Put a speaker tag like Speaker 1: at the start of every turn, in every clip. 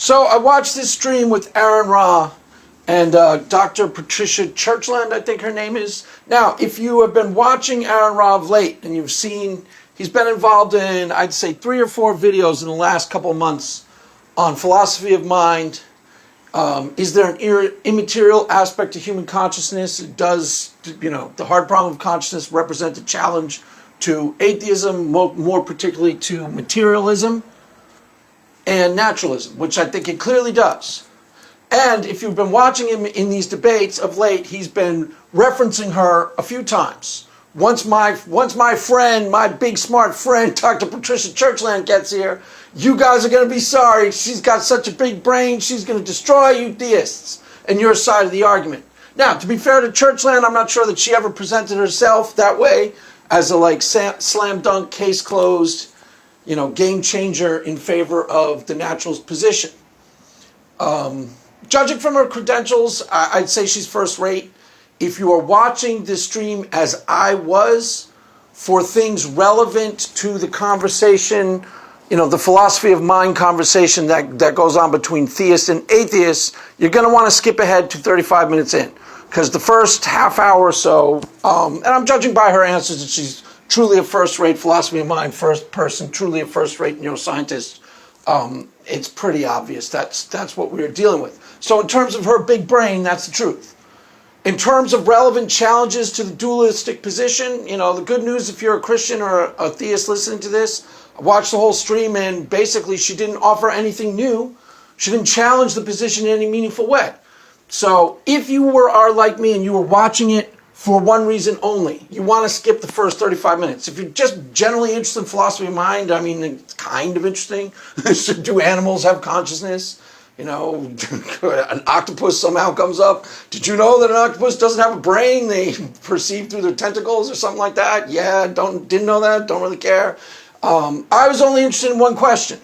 Speaker 1: So I watched this stream with Aron Ra and Dr. Patricia Churchland, I think her name is. Now, if you have been watching Aron Ra of late and you've seen, he's been involved in, I'd say, 3 or 4 videos in the last couple of months on philosophy of mind. Is there an immaterial aspect to human consciousness? Does, the hard problem of consciousness represent a challenge to atheism, more particularly to materialism and naturalism, which I think it clearly does. And if you've been watching him in these debates of late, he's been referencing her a few times. Once my friend, my big smart friend, Dr. Patricia Churchland gets here, you guys are going to be sorry. She's got such a big brain, she's going to destroy you theists and your side of the argument. Now, to be fair to Churchland, I'm not sure that she ever presented herself that way as a slam dunk, case closed, game changer in favor of the naturalist position. Judging from her credentials, I'd say she's first rate. If you are watching this stream as I was, for things relevant to the conversation, the philosophy of mind conversation that goes on between theists and atheists, you're going to want to skip ahead to 35 minutes in. Because the first half hour or so, and I'm judging by her answers that she's truly a first-rate philosophy of mind, first person, truly a first-rate neuroscientist. It's pretty obvious that's what we're dealing with. So in terms of her big brain, that's the truth. In terms of relevant challenges to the dualistic position, the good news if you're a Christian or a theist listening to this, I watched the whole stream and basically she didn't offer anything new. She didn't challenge the position in any meaningful way. So if you are like me and you were watching it for one reason only, you want to skip the first 35 minutes. If you're just generally interested in philosophy of mind, it's kind of interesting. Do animals have consciousness? An octopus somehow comes up. Did you know that an octopus doesn't have a brain? They perceive through their tentacles or something like that? Yeah, didn't know that, don't really care. I was only interested in one question.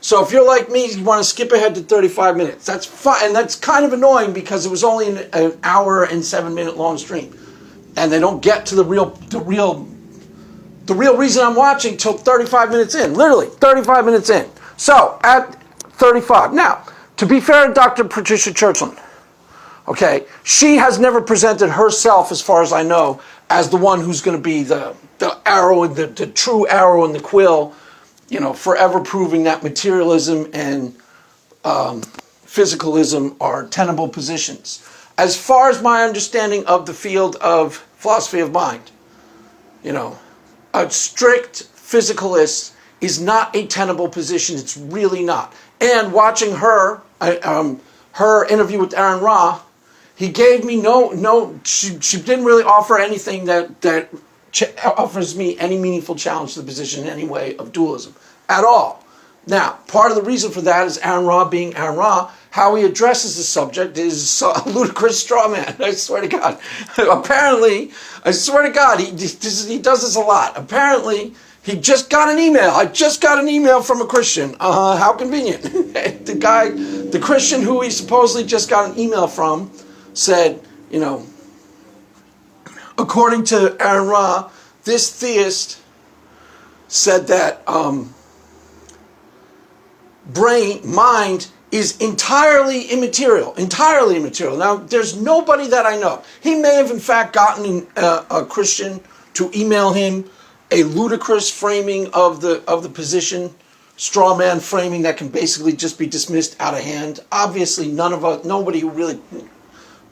Speaker 1: So if you're like me, you want to skip ahead to 35 minutes. That's fine, and that's kind of annoying because it was only an hour and 7-minute long stream. And they don't get to the real reason I'm watching till 35 minutes in. Literally, 35 minutes in. So, at 35. Now, to be fair to Dr. Patricia Churchland, okay, she has never presented herself, as far as I know, as the one who's going to be the arrow, the true arrow in the quill, forever proving that materialism and physicalism are tenable positions. As far as my understanding of the field of philosophy of mind, a strict physicalist is not a tenable position. It's really not. And watching her interview with Aron Ra, he gave me she didn't really offer anything that offers me any meaningful challenge to the position in any way of dualism at all. Now, part of the reason for that is Aron Ra being Aron Ra. How he addresses the subject is a ludicrous straw man. I swear to God. Apparently, I swear to God, he does this a lot. Apparently, he just got an email. I just got an email from a Christian. How convenient. The Christian who he supposedly just got an email from said, according to Aron Ra, this theist said that mind is entirely immaterial. Now, there's nobody that I know. He may have, in fact, gotten a Christian to email him a ludicrous framing of the position, straw man framing that can basically just be dismissed out of hand. Obviously, nobody who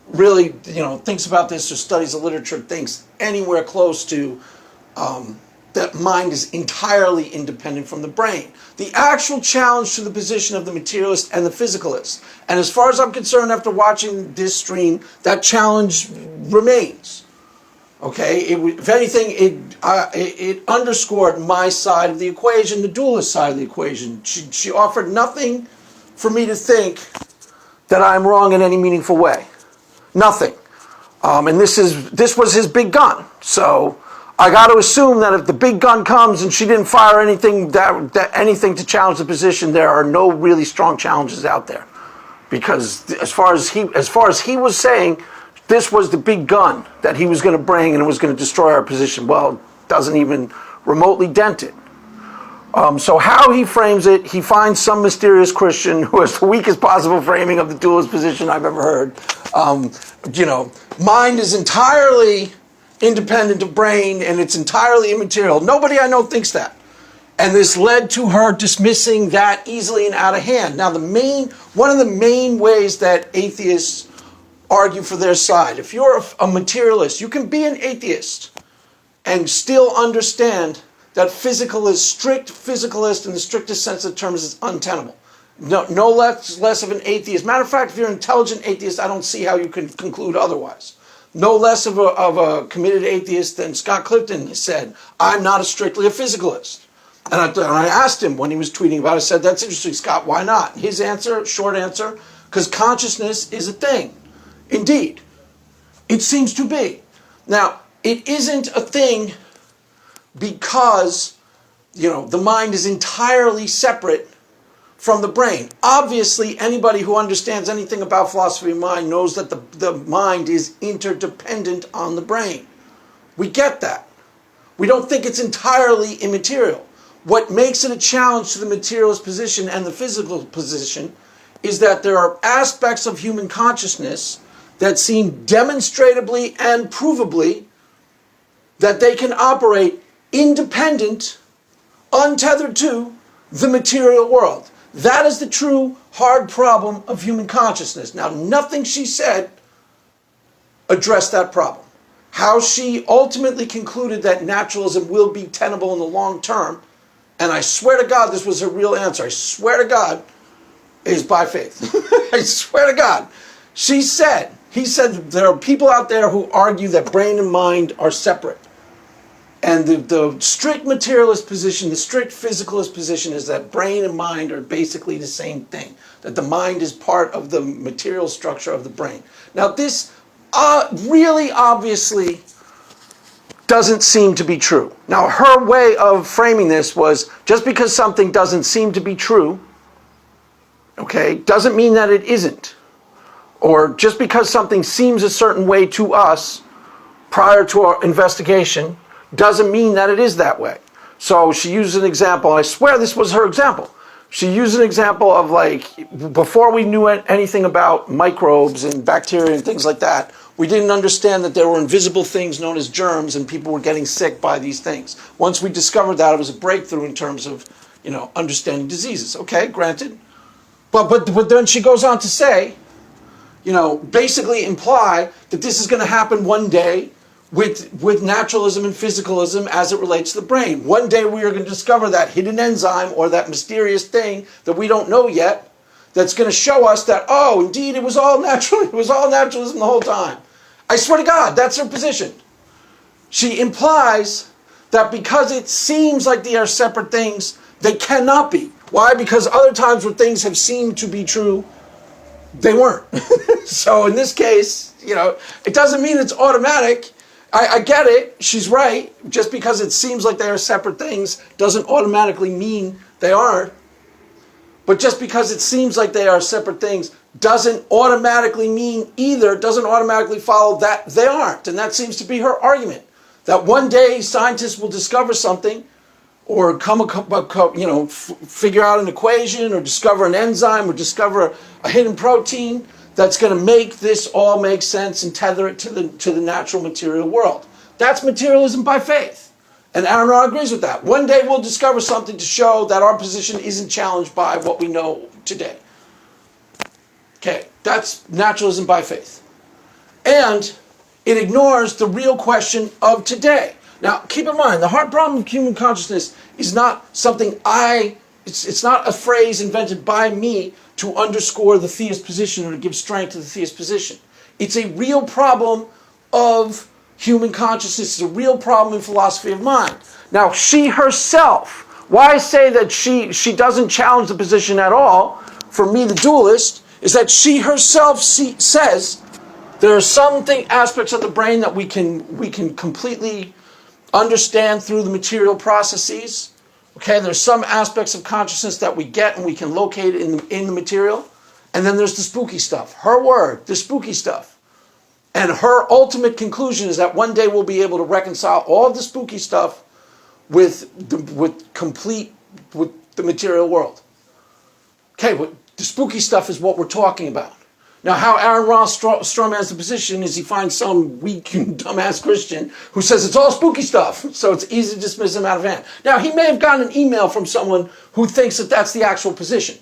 Speaker 1: really thinks about this or studies the literature thinks anywhere close to that mind is entirely independent from the brain. The actual challenge to the position of the materialist and the physicalist. And as far as I'm concerned, after watching this stream, that challenge remains. Okay? If anything, it underscored my side of the equation, the dualist side of the equation. She offered nothing for me to think that I'm wrong in any meaningful way. Nothing. And this was his big gun. So I got to assume that if the big gun comes and she didn't fire anything anything to challenge the position, there are no really strong challenges out there, because as far as he was saying, this was the big gun that he was going to bring and it was going to destroy our position. Well, it doesn't even remotely dent it. So how he frames it, he finds some mysterious Christian who has the weakest possible framing of the dualist position I've ever heard. Mind is entirely independent of brain and it's entirely immaterial. Nobody I know thinks that. And this led to her dismissing that easily and out of hand. Now, one of the main ways that atheists argue for their side, if you're a materialist, you can be an atheist and still understand that strict physicalist in the strictest sense of the terms is untenable. No less of an atheist. Matter of fact, if you're an intelligent atheist, I don't see how you can conclude otherwise. No less of a committed atheist than Scott Clifton said, I'm not strictly a physicalist. And I asked him when he was tweeting about it, I said, that's interesting, Scott, why not? His answer, short answer, because consciousness is a thing. Indeed. It seems to be. Now, it isn't a thing because, the mind is entirely separate from the brain. Obviously, anybody who understands anything about philosophy of mind knows that the mind is interdependent on the brain. We get that. We don't think it's entirely immaterial. What makes it a challenge to the materialist position and the physical position is that there are aspects of human consciousness that seem demonstrably and provably that they can operate independent, untethered to the material world. That is the true hard problem of human consciousness. Now, nothing she said addressed that problem. How she ultimately concluded that naturalism will be tenable in the long term, and I swear to God this was her real answer, I swear to God, is by faith. I swear to God. He said there are people out there who argue that brain and mind are separate. And the strict materialist position, the strict physicalist position is that brain and mind are basically the same thing. That the mind is part of the material structure of the brain. Now this really obviously doesn't seem to be true. Now her way of framing this was, just because something doesn't seem to be true, doesn't mean that it isn't. Or just because something seems a certain way to us prior to our investigation doesn't mean that it is that way. So she used an example, and I swear this was her example. She used an example of before we knew anything about microbes and bacteria and things like that, we didn't understand that there were invisible things known as germs and people were getting sick by these things. Once we discovered that, it was a breakthrough in terms of, understanding diseases. Okay, granted. But then she goes on to say, basically imply that this is going to happen one day with naturalism and physicalism as it relates to the brain. One day we are going to discover that hidden enzyme or that mysterious thing that we don't know yet that's going to show us that, oh, indeed, it was all natural. It was all naturalism the whole time. I swear to God, that's her position. She implies that because it seems like they are separate things, they cannot be. Why? Because other times where things have seemed to be true, they weren't. So in this case, it doesn't mean it's automatic. I get it. She's right. Just because it seems like they are separate things doesn't automatically mean they aren't. But just because it seems like they are separate things doesn't automatically mean either, doesn't automatically follow that they aren't. And that seems to be her argument. That one day scientists will discover something or figure out an equation or discover an enzyme or discover a hidden protein that's going to make this all make sense and tether it to the natural material world. That's materialism by faith. And Aron agrees with that. One day we'll discover something to show that our position isn't challenged by what we know today. Okay, that's naturalism by faith. And it ignores the real question of today. Now, keep in mind, the hard problem of human consciousness is not something it's not a phrase invented by me to underscore the theist position or to give strength to the theist position. It's a real problem of human consciousness. It's a real problem in philosophy of mind. Now, she herself, why I say that she doesn't challenge the position at all, for me, the dualist, is that she herself says there are some aspects of the brain that we can completely understand through the material processes. Okay, there's some aspects of consciousness that we get and we can locate in the material. And then there's the spooky stuff. Her word, the spooky stuff. And her ultimate conclusion is that one day we'll be able to reconcile all of the spooky stuff with complete with the material world. Okay, but the spooky stuff is what we're talking about. Now, how Aron Ross strawmans the position is he finds some weak and dumbass Christian who says it's all spooky stuff, so it's easy to dismiss him out of hand. Now, he may have gotten an email from someone who thinks that that's the actual position.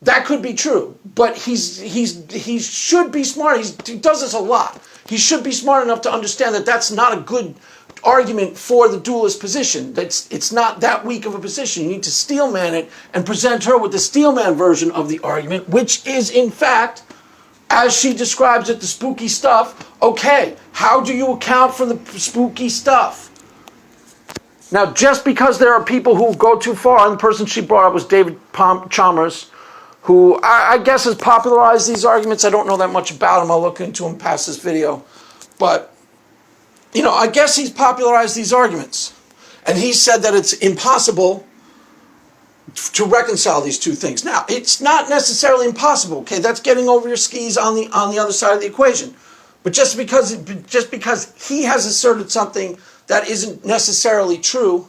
Speaker 1: That could be true, but he should be smart. He does this a lot. He should be smart enough to understand that that's not a good argument for the dualist position. It's not that weak of a position. You need to steelman it and present her with the steelman version of the argument, which is, in fact, as she describes it, the spooky stuff. Okay, how do you account for the spooky stuff? Now, just because there are people who go too far, and the person she brought up was David Chalmers, who I guess has popularized these arguments. I don't know that much about him. I'll look into him past this video. But, I guess he's popularized these arguments. And he said that it's impossible to reconcile these two things. Now, it's not necessarily impossible, okay? That's getting over your skis on the other side of the equation. But just because he has asserted something that isn't necessarily true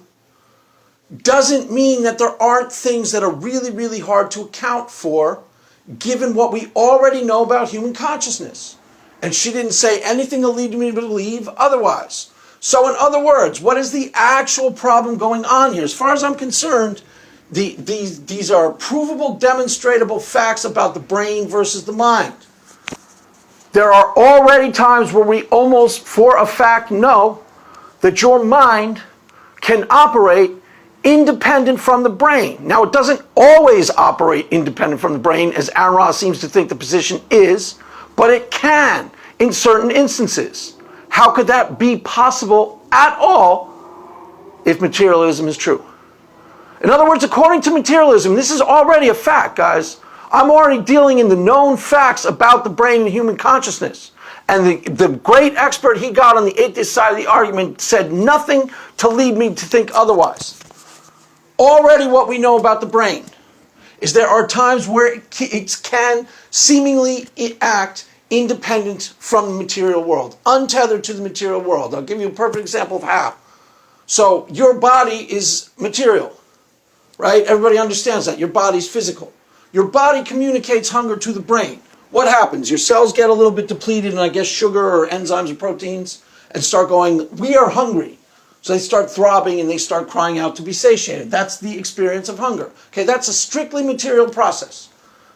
Speaker 1: doesn't mean that there aren't things that are really, really hard to account for given what we already know about human consciousnness. And she didn't say anything to lead me to believe otherwise. So in other words, what is the actual problem going on here? As far as I'm concerned, these are provable, demonstrable facts about the brain versus the mind. There are already times where we almost for a fact know that your mind can operate independent from the brain. Now, it doesn't always operate independent from the brain, as Aron Ross seems to think the position is, but it can in certain instances. How could that be possible at all if materialism is true? In other words, according to materialism, this is already a fact, guys. I'm already dealing in the known facts about the brain and human consciousness. And the great expert he got on the atheist side of the argument said nothing to lead me to think otherwise. Already what we know about the brain is there are times where it can seemingly act independent from the material world, untethered to the material world. I'll give you a perfect example of how. So your body is material, right? Everybody understands that. Your body's physical. Your body communicates hunger to the brain. What happens? Your cells get a little bit depleted in, I guess, sugar or enzymes or proteins and start going, we are hungry. So they start throbbing and they start crying out to be satiated. That's the experience of hunger. Okay, that's a strictly material process.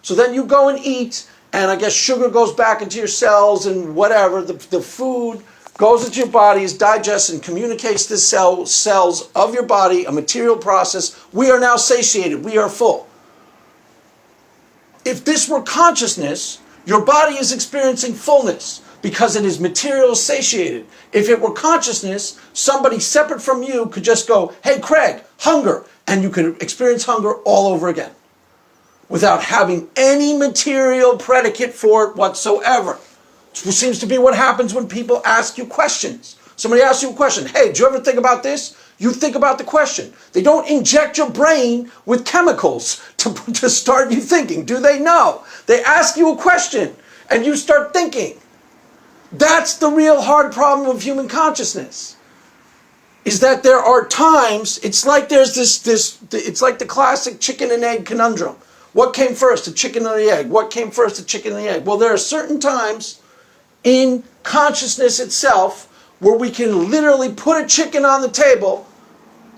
Speaker 1: So then you go and eat, and I guess sugar goes back into your cells and whatever. The food goes into your body, is digested, and communicates to cells of your body, a material process. We are now satiated. We are full. If this were consciousness, your body is experiencing fullness because it is material satiated. If it were consciousness, somebody separate from you could just go, hey, Craig, hunger, and you could experience hunger all over again without having any material predicate for it whatsoever. Which seems to be what happens when people ask you questions. Somebody asks you a question, hey, did you ever think about this? You think about the question. They don't inject your brain with chemicals to start you thinking, do they? No. They ask you a question and you start thinking. That's the real hard problem of human consciousness. Is that there are times, it's like there's it's like the classic chicken and egg conundrum. What came first, the chicken or the egg? What came first, the chicken or the egg? Well, there are certain times in consciousness itself where we can literally put a chicken on the table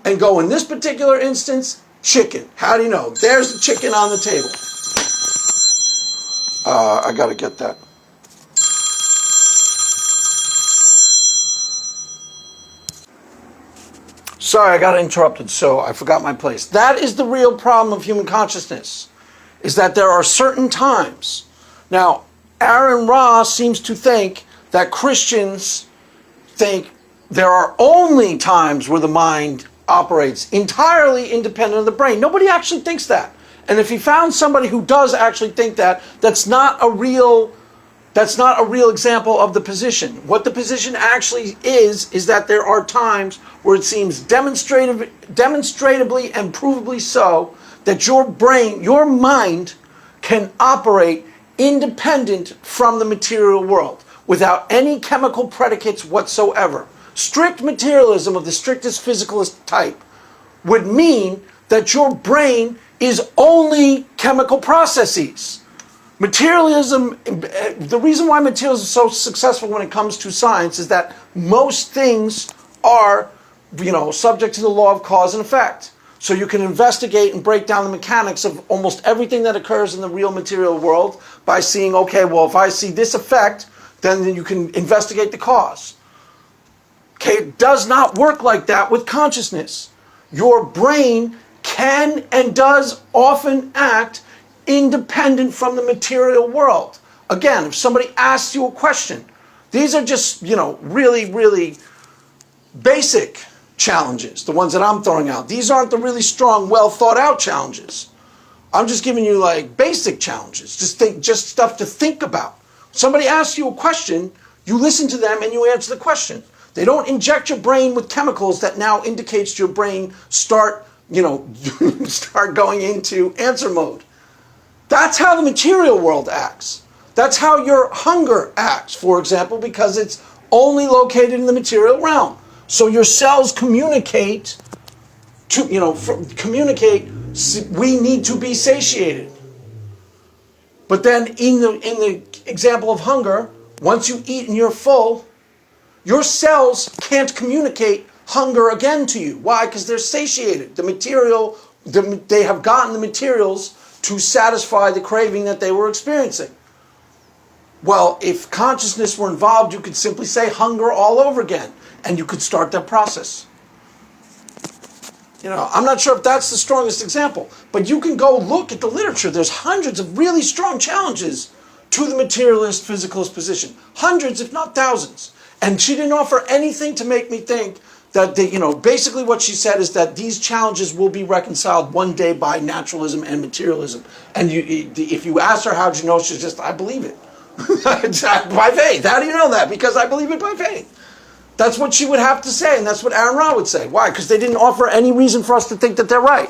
Speaker 1: and go, in this particular instance, chicken. How do you know? There's the chicken on the table. I got to get that. Sorry, I got interrupted, so I forgot my place. That is the real problem of human consciousness, is that there are certain times. Now, Aron Ross seems to think that Christians think there are only times where the mind operates entirely independent of the brain. Nobody actually thinks that. And if he found somebody who does actually think that, that's not a real example of the position. What the position actually is that there are times where it seems demonstratively and provably so that your brain, your mind, can operate independent from the material world without any chemical predicates whatsoever. Strict materialism of the strictest physicalist type would mean that your brain is only chemical processes. Materialism, the reason why materialism is so successful when it comes to science is that most things are, subject to the law of cause and effect. So you can investigate and break down the mechanics of almost everything that occurs in the real material world by seeing, okay, well, if I see this effect, then you can investigate the cause. Okay, it does not work like that with consciousness. Your brain can and does often act independent from the material world. Again, if somebody asks you a question, these are just, really, really basic challenges, the ones that I'm throwing out. These aren't the really strong, well thought out challenges. I'm just giving you like basic challenges, just stuff to think about. Somebody asks you a question, you listen to them and you answer the question. They don't inject your brain with chemicals that now indicates your brain start going into answer mode. That's how the material world acts. That's how your hunger acts, for example, because it's only located in the material realm. So your cells communicate we need to be satiated. But then in the example of hunger, once you eat and you're full, your cells can't communicate hunger again to you. Why? Because they're satiated. They have gotten the materials to satisfy the craving that they were experiencing. Well, if consciousness were involved, you could simply say hunger all over again, and you could start that process. I'm not sure if that's the strongest example, but you can go look at the literature. There's hundreds of really strong challenges to the materialist, physicalist position. Hundreds, if not thousands. And she didn't offer anything to make me think that, basically what she said is that these challenges will be reconciled one day by naturalism and materialism. And if you ask her, how'd you know? She's just, I believe it. By faith. How do you know that? Because I believe it by faith. That's what she would have to say, and that's what Aron would say. Why? Because they didn't offer any reason for us to think that they're right.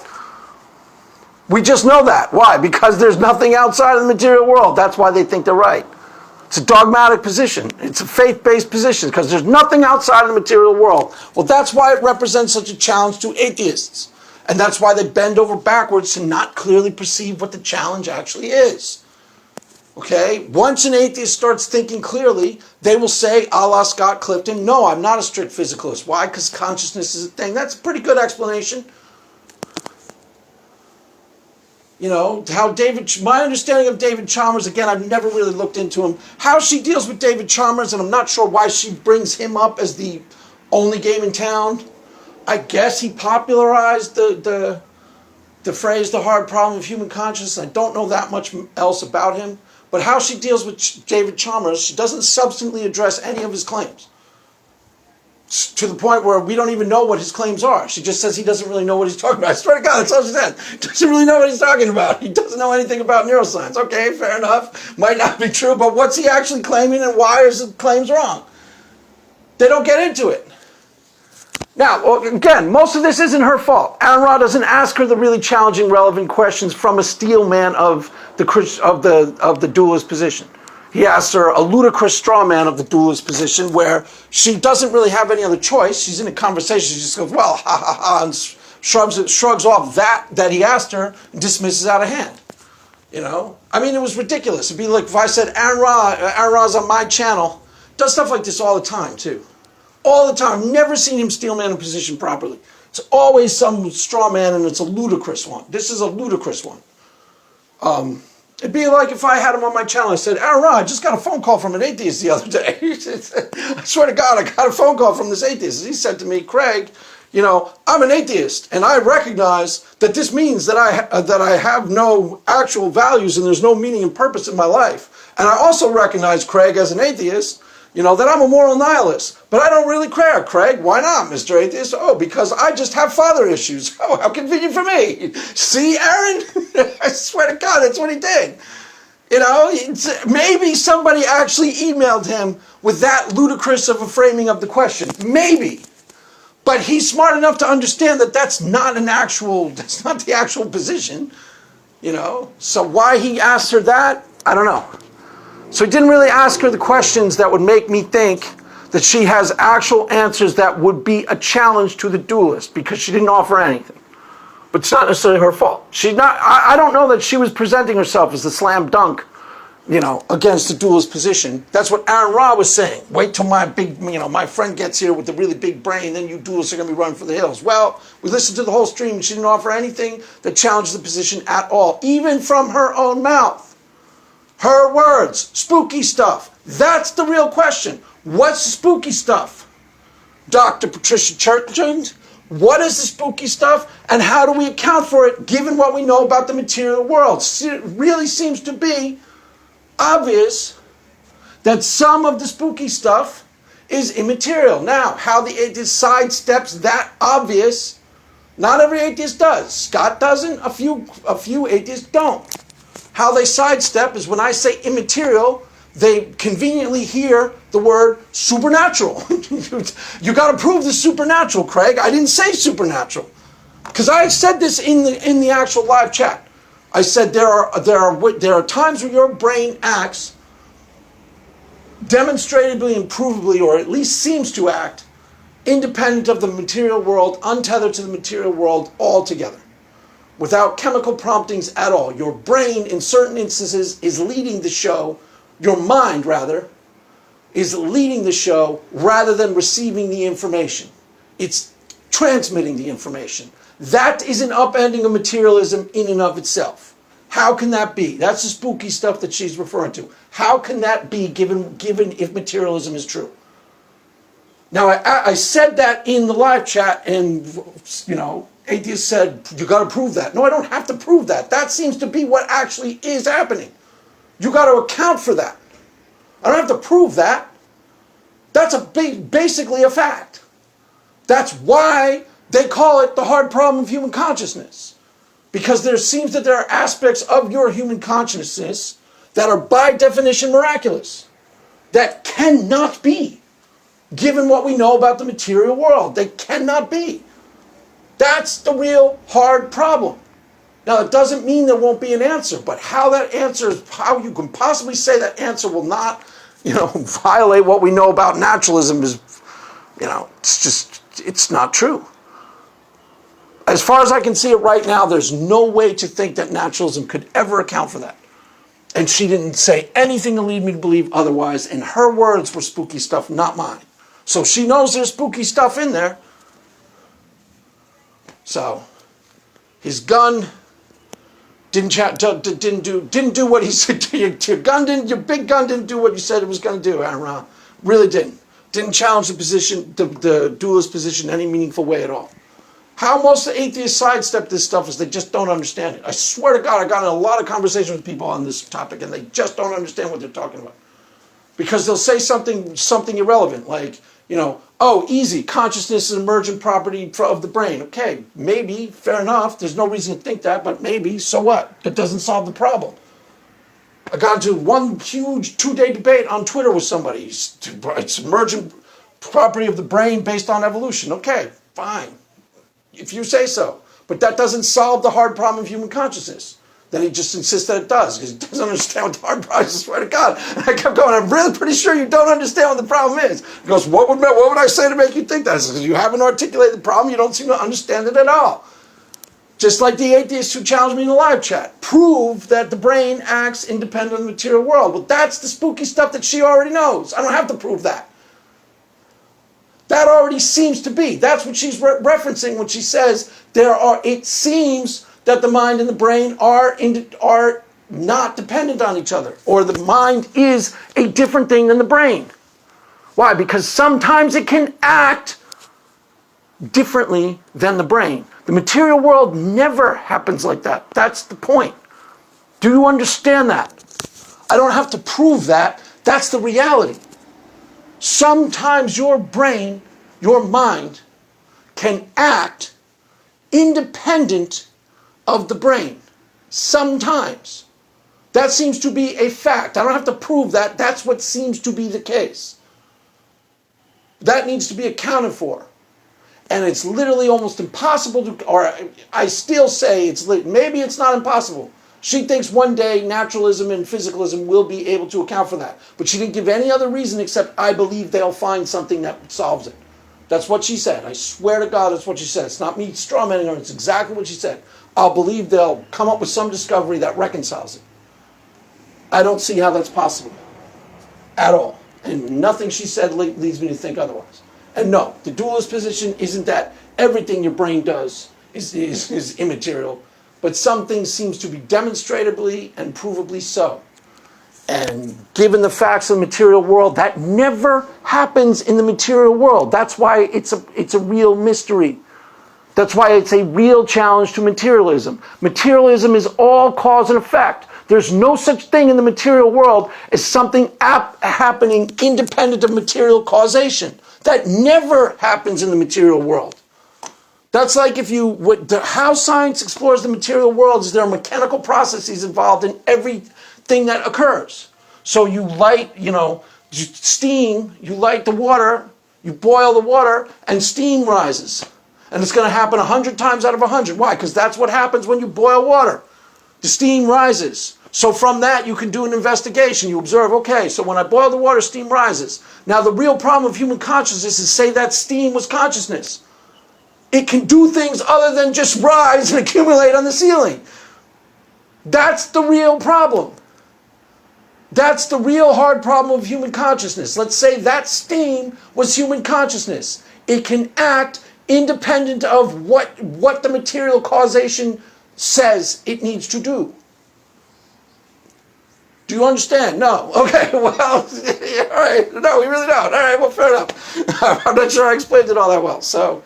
Speaker 1: We just know that. Why? Because there's nothing outside of the material world. That's why they think they're right. It's a dogmatic position. It's a faith-based position because there's nothing outside of the material world. Well, that's why it represents such a challenge to atheists. And that's why they bend over backwards to not clearly perceive what the challenge actually is. Okay? Once an atheist starts thinking clearly, they will say, a la Scott Clifton, no, I'm not a strict physicalist. Why? Because consciousness is a thing. That's a pretty good explanation. My understanding of David Chalmers, again, I've never really looked into him. How she deals with David Chalmers, and I'm not sure why she brings him up as the only game in town. I guess he popularized the phrase, the hard problem of human consciousness. I don't know that much else about him. But how she deals with David Chalmers, she doesn't substantially address any of his claims. To the point where we don't even know what his claims are. She just says he doesn't really know what he's talking about. I swear to God, that's all she said. He doesn't really know what he's talking about. He doesn't know anything about neuroscience. Okay, fair enough. Might not be true, but what's he actually claiming and why are his claims wrong? They don't get into it. Now, again, most of this isn't her fault. Aron doesn't ask her the really challenging, relevant questions from a steel man of the dualist position. He asks her a ludicrous straw man of the dualist position where she doesn't really have any other choice. She's in a conversation. She just goes, well, ha, ha, ha, and shrugs off that he asked her and dismisses out of hand. I mean, it was ridiculous. It'd be like if I said, Aron's on my channel. Does stuff like this all the time, too. All the time. I've never seen him steel man a position properly. It's always some straw man, and it's a ludicrous one. This is a ludicrous one. It'd be like if I had him on my channel. I said, Aron, I just got a phone call from an atheist the other day. I swear to God, I got a phone call from this atheist. He said to me, Craig, I'm an atheist, and I recognize that this means that I have no actual values and there's no meaning and purpose in my life. And I also recognize, Craig, as an atheist, that I'm a moral nihilist. But I don't really care, Craig. Why not, Mr. Atheist? Oh, because I just have father issues. Oh, how convenient for me. See, Aron? I swear to God, that's what he did. Maybe somebody actually emailed him with that ludicrous of a framing of the question. Maybe. But he's smart enough to understand that that's not the actual position. So why he asked her that, I don't know. So he didn't really ask her the questions that would make me think that she has actual answers that would be a challenge to the dualist, because she didn't offer anything. but it's not necessarily her fault. She's not. I don't know that she was presenting herself as the slam dunk, against the dualist position. That's what Aaron Ra was saying. Wait till my friend gets here with the really big brain, then you dualists are going to be running for the hills. Well, we listened to the whole stream and she didn't offer anything that challenged the position at all, even from her own mouth. Her words, spooky stuff. That's the real question. What's the spooky stuff? Dr. Patricia Churchland, what is the spooky stuff and how do we account for it given what we know about the material world? It really seems to be obvious that some of the spooky stuff is immaterial. Now, how the atheist sidesteps that obvious, not every atheist does. Scott doesn't, a few atheists don't. How they sidestep is when I say immaterial, they conveniently hear the word supernatural. You got to prove the supernatural, Craig. I didn't say supernatural. Because I said this in the actual live chat. I said there are times when your brain acts demonstratably and provably, or at least seems to act, independent of the material world, untethered to the material world altogether, without chemical promptings at all. Your brain, in certain instances, is leading the show. Your mind, rather, is leading the show rather than receiving the information. It's transmitting the information. That is an upending of materialism in and of itself. How can that be? That's the spooky stuff that she's referring to. How can that be given if materialism is true? Now, I said that in the live chat, and, atheists said, you got to prove that. No, I don't have to prove that. That seems to be what actually is happening. You got to account for that. I don't have to prove that. That's basically a fact. That's why they call it the hard problem of human consciousness. Because there seems that there are aspects of your human consciousness that are by definition miraculous. That cannot be, given what we know about the material world. They cannot be. That's the real hard problem. Now, it doesn't mean there won't be an answer, but how you can possibly say that answer will not, violate what we know about naturalism is, it's not true. As far as I can see it right now, there's no way to think that naturalism could ever account for that. And she didn't say anything to lead me to believe otherwise, and her words were spooky stuff, not mine. So she knows there's spooky stuff in there. So, his gun didn't do what he said. Your big gun didn't do what you said it was going to do, Aron. Really didn't. Didn't challenge the position, the dualist position, in any meaningful way at all. How most of the atheists sidestep this stuff is they just don't understand it. I swear to God, I got in a lot of conversations with people on this topic, and they just don't understand what they're talking about. Because they'll say something irrelevant, like, easy, consciousness is an emergent property of the brain. Okay, maybe, fair enough, there's no reason to think that, but maybe, so what? That doesn't solve the problem. I got into one huge 2-day debate on Twitter with somebody. It's emergent property of the brain based on evolution. Okay, fine, if you say so. But that doesn't solve the hard problem of human consciousness. Then he just insists that it does, because he doesn't understand what the hard problem is. I swear to God. And I kept going, I'm really pretty sure you don't understand what the problem is. He goes, what would I say to make you think that? I said, because you haven't articulated the problem, you don't seem to understand it at all. Just like the atheists who challenged me in the live chat. Prove that the brain acts independent of the material world. Well, that's the spooky stuff that she already knows. I don't have to prove that. That already seems to be. That's what she's referencing when she says it seems that the mind and the brain are not dependent on each other. Or the mind is a different thing than the brain. Why? Because sometimes it can act differently than the brain. The material world never happens like that. That's the point. Do you understand that? I don't have to prove that. That's the reality. Sometimes your brain, your mind, can act independent of the brain. Sometimes. That seems to be a fact. I don't have to prove that. That's what seems to be the case. That needs to be accounted for. And it's literally almost impossible to, or I still say maybe it's not impossible. She thinks one day naturalism and physicalism will be able to account for that. But she didn't give any other reason except I believe they'll find something that solves it. That's what she said. I swear to God, that's what she said. It's not me strawmanning her. It's exactly what she said. I'll believe they'll come up with some discovery that reconciles it. I don't see how that's possible at all. And nothing she said leads me to think otherwise. And no, the dualist position isn't that everything your brain does is immaterial, but some things seems to be demonstrably and provably so. And given the facts of the material world, that never happens in the material world. That's why it's a real mystery. That's why it's a real challenge to materialism. Materialism is all cause and effect. There's no such thing in the material world as something happening independent of material causation. That never happens in the material world. That's like how science explores the material world is there are mechanical processes involved in everything that occurs. So you light, steam, you light the water, you boil the water, and steam rises. And it's going to happen 100 times out of 100. Why? Because that's what happens when you boil water. The steam rises. So from that, you can do an investigation. You observe, okay, so when I boil the water, steam rises. Now, the real problem of human consciousness is say that steam was consciousness. It can do things other than just rise and accumulate on the ceiling. That's the real problem. That's the real hard problem of human consciousness. Let's say that steam was human consciousness. It can act independent of what the material causation says it needs to do. Do you understand? No. Okay, well, all right. No, we really don't. All right, well, fair enough. I'm not sure I explained it all that well. So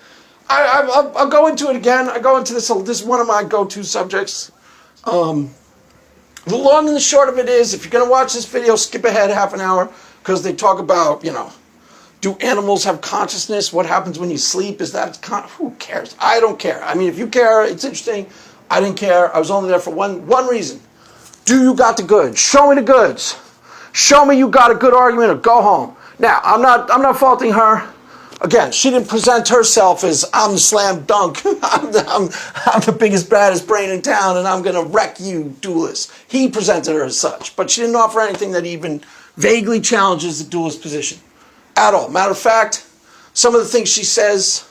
Speaker 1: I'll go into it again. I go into this is one of my go-to subjects. The long and the short of it is, if you're going to watch this video, skip ahead half an hour, because they talk about, do animals have consciousness? What happens when you sleep? Who cares? I don't care. I mean, if you care, it's interesting. I didn't care. I was only there for one reason. Do you got the goods? Show me the goods. Show me you got a good argument or go home. Now, I'm not faulting her. Again, she didn't present herself as I'm the slam dunk. I'm the biggest, baddest brain in town, and I'm going to wreck you, duelist. He presented her as such, but she didn't offer anything that even vaguely challenges the duelist position at all. Matter of fact, some of the things she says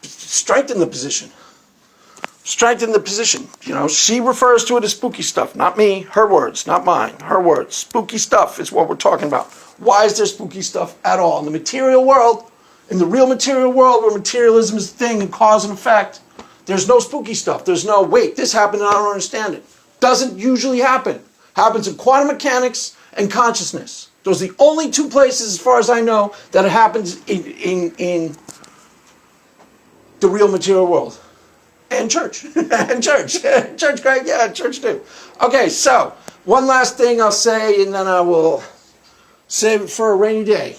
Speaker 1: strengthen the position. Strengthen the position. She refers to it as spooky stuff. Not me. Her words, not mine. Her words. Spooky stuff is what we're talking about. Why is there spooky stuff at all? In the material world, in the real material world where materialism is a thing and cause and effect, there's no spooky stuff. There's no, wait, this happened and I don't understand it. Doesn't usually happen. Happens in quantum mechanics and consciousness. Those are the only two places, as far as I know, that it happens in the real material world. And church. And church. Church, Greg. Yeah, church too. Okay, so one last thing I'll say, and then I will save it for a rainy day.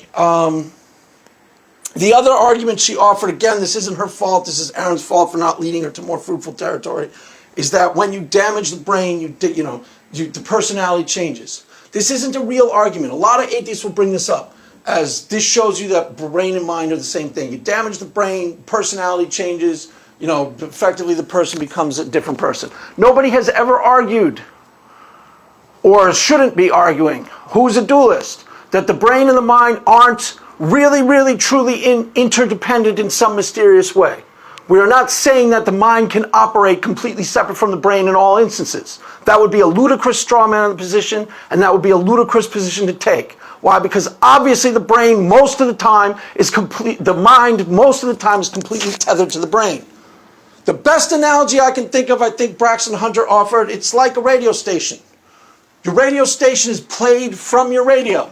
Speaker 1: The other argument she offered, again, this isn't her fault, this is Aron's fault for not leading her to more fruitful territory, is that when you damage the brain, the personality changes. This isn't a real argument. A lot of atheists will bring this up, as this shows you that brain and mind are the same thing. You damage the brain, personality changes, effectively the person becomes a different person. Nobody has ever argued, or shouldn't be arguing, who's a dualist, that the brain and the mind aren't really, really, truly interdependent in some mysterious way. We are not saying that the mind can operate completely separate from the brain in all instances. That would be a ludicrous straw man of the position, and that would be a ludicrous position to take. Why? Because obviously the brain most of the time is the mind most of the time is completely tethered to the brain. The best analogy I can think of, I think Braxton Hunter offered, it's like a radio station. Your radio station is played from your radio.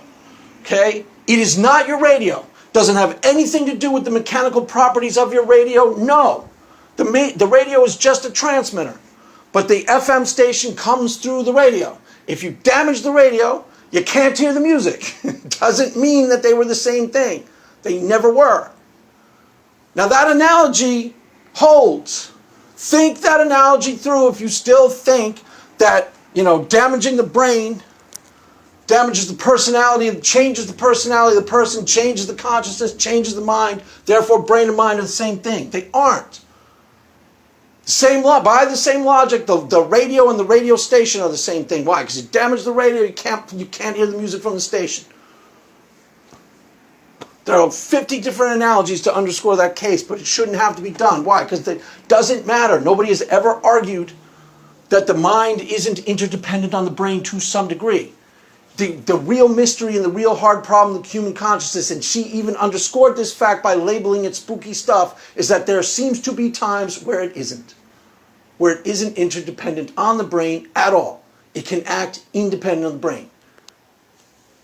Speaker 1: Okay? It is not your radio. Doesn't have anything to do with the mechanical properties of your radio. No. The radio is just a transmitter. But the FM station comes through the radio. If you damage the radio, you can't hear the music. Doesn't mean that they were the same thing. They never were. Now that analogy holds. Think that analogy through if you still think that, damaging the brain damages the personality, changes the personality of the person, changes the consciousness, changes the mind. Therefore, brain and mind are the same thing. They aren't. By the same logic, the radio and the radio station are the same thing. Why? Because you damage the radio, you can't hear the music from the station. There are 50 different analogies to underscore that case, but it shouldn't have to be done. Why? Because it doesn't matter. Nobody has ever argued that the mind isn't interdependent on the brain to some degree. The real mystery and the real hard problem of human consciousness, and she even underscored this fact by labeling it spooky stuff, is that there seems to be times where it isn't interdependent on the brain at all. It can act independent of the brain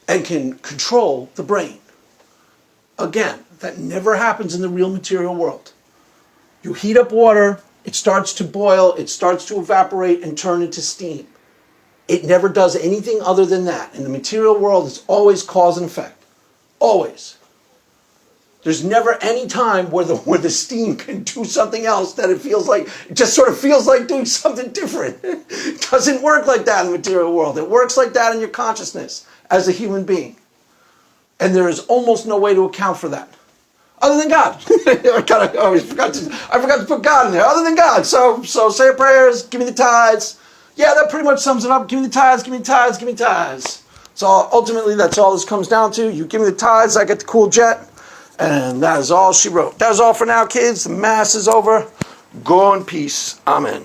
Speaker 1: and can control the brain. Again, that never happens in the real material world. You heat up water, it starts to boil, it starts to evaporate and turn into steam. It never does anything other than that. In the material world, it's always cause and effect. Always. There's never any time where the steam can do something else that it just sort of feels like doing something different. It doesn't work like that in the material world. It works like that in your consciousness as a human being. And there is almost no way to account for that. Other than God. I forgot to put God in there. Other than God. So say your prayers, give me the tithes. Yeah, that pretty much sums it up. Give me the tithes, give me the tithes, give me the tithes. So ultimately, that's all this comes down to. You give me the tithes, I get the cool jet. And that is all she wrote. That is all for now, kids. The Mass is over. Go in peace. Amen.